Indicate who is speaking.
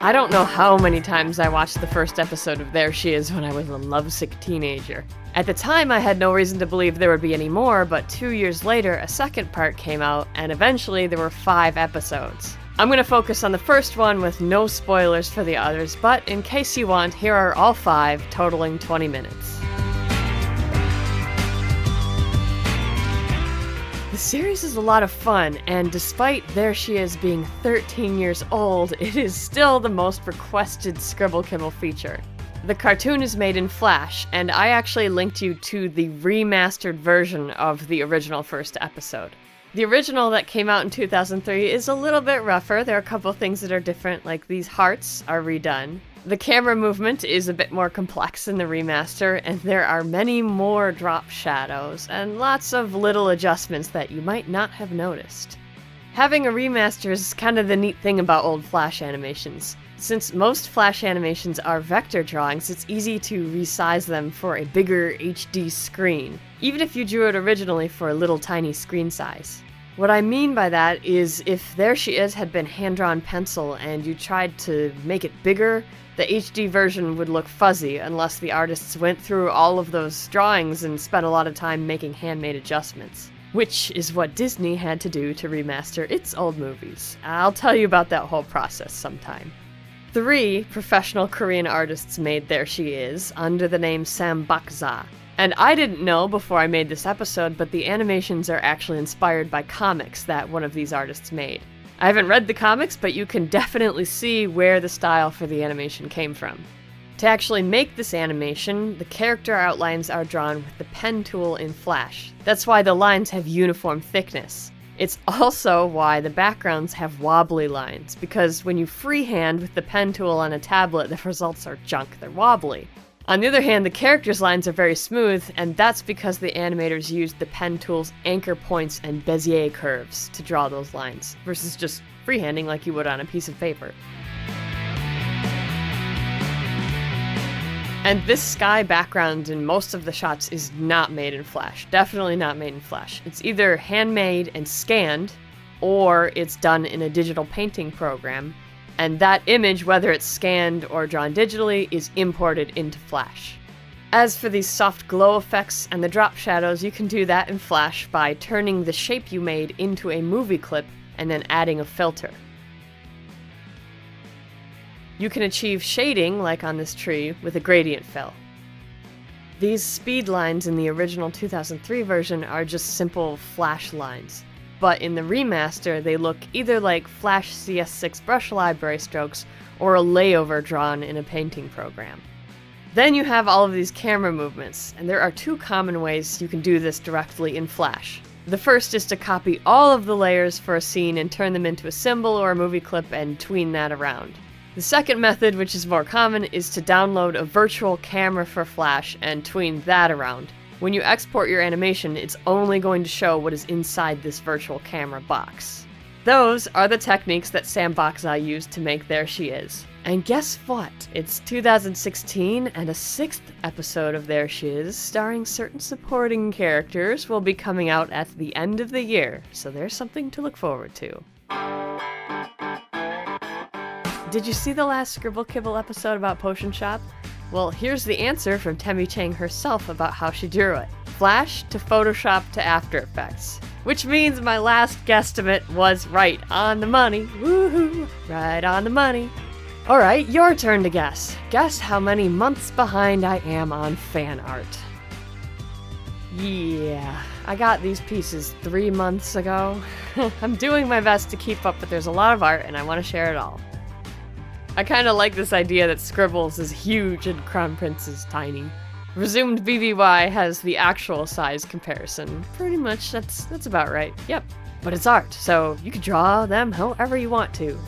Speaker 1: I don't know how many times I watched the first episode of There She Is when I was a lovesick teenager. At the time, I had no reason to believe there would be any more, but 2 years later, a second part came out, and eventually there were 5 episodes. I'm going to focus on the first one with no spoilers for the others, but in case you want, here are all 5, totaling 20 minutes. The series is a lot of fun, and despite There She Is being 13 years old, it is still the most requested Scribble Kibble feature. The cartoon is made in Flash, and I actually linked you to the remastered version of the original first episode. The original that came out in 2003 is a little bit rougher. There are a couple things that are different, like these hearts are redone. The camera movement is a bit more complex in the remaster, and there are many more drop shadows, and lots of little adjustments that you might not have noticed. Having a remaster is kind of the neat thing about old Flash animations. Since most Flash animations are vector drawings, it's easy to resize them for a bigger HD screen, even if you drew it originally for a little tiny screen size. What I mean by that is if There She Is had been hand-drawn pencil and you tried to make it bigger, the HD version would look fuzzy unless the artists went through all of those drawings and spent a lot of time making handmade adjustments. Which is what Disney had to do to remaster its old movies. I'll tell you about that whole process sometime. 3 professional Korean artists made There She Is under the name Sambakza. And I didn't know before I made this episode, but the animations are actually inspired by comics that one of these artists made. I haven't read the comics, but you can definitely see where the style for the animation came from. To actually make this animation, the character outlines are drawn with the pen tool in Flash. That's why the lines have uniform thickness. It's also why the backgrounds have wobbly lines, because when you freehand with the pen tool on a tablet, the results are junk, they're wobbly. On the other hand, the characters' lines are very smooth, and that's because the animators used the pen tool's anchor points and Bezier curves to draw those lines, versus just freehanding like you would on a piece of paper. And this sky background in most of the shots is not made in Flash. Definitely not made in Flash. It's either handmade and scanned, or it's done in a digital painting program, and that image, whether it's scanned or drawn digitally, is imported into Flash. As for these soft glow effects and the drop shadows, you can do that in Flash by turning the shape you made into a movie clip and then adding a filter. You can achieve shading, like on this tree, with a gradient fill. These speed lines in the original 2003 version are just simple Flash lines, but in the remaster they look either like Flash CS6 brush library strokes or a layover drawn in a painting program. Then you have all of these camera movements, and there are 2 common ways you can do this directly in Flash. The first is to copy all of the layers for a scene and turn them into a symbol or a movie clip and tween that around. The second method, which is more common, is to download a virtual camera for Flash and tween that around. When you export your animation, it's only going to show what is inside this virtual camera box. Those are the techniques that Sambakza used to make There She Is. And guess what? It's 2016, and a 6th episode of There She Is, starring certain supporting characters, will be coming out at the end of the year, so there's something to look forward to. Did you see the last Scribble Kibble episode about Potion Shop? Well, here's the answer from Temmie Chang herself about how she drew it. Flash to Photoshop to After Effects. Which means my last guesstimate was right on the money. Woohoo! Right on the money. Alright, your turn to guess. Guess how many months behind I am on fan art. Yeah, I got these pieces 3 months ago. I'm doing my best to keep up, but there's a lot of art and I want to share it all. I kinda like this idea that Scribbles is huge and Crown Prince is tiny. Resumed BBY has the actual size comparison. Pretty much, that's about right. Yep. But it's art, so you can draw them however you want to.